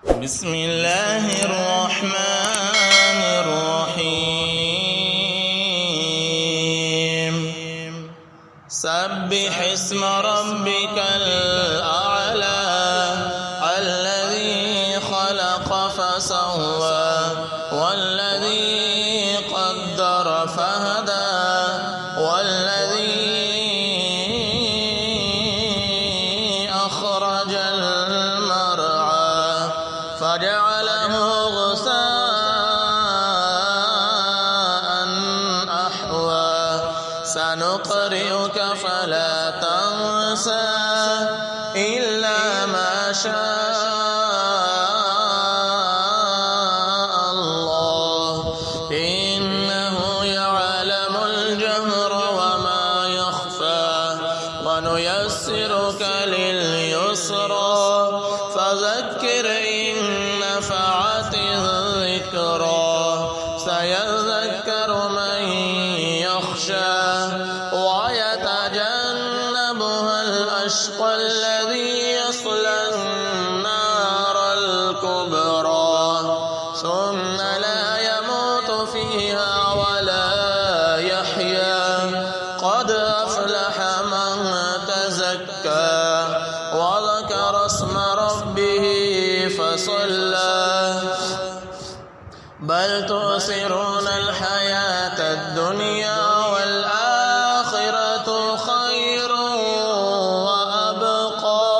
بسم الله الرحمن الرحيم سبح اسم ربك الأعلى الذي خلق فسوى والذي قدر فهدى والذي أخرج المرعى فجعله غثاء أحوى سنقرئك فلا تنسى إلا ما شاء الله إنه يعلم الجهر وما يخفى ونيسرك لليسرى فذكر إن نفعت الذكرى سيذكر من يخشى ويتجنبها الأشقى الذي يصلى النار الكبرى ثم لا يموت فيها ولا يحيا قد أفلح من تزكى وذكر اسم ربه فصلى بل تؤثرون الحياة الدنيا والآخرة خير وأبقى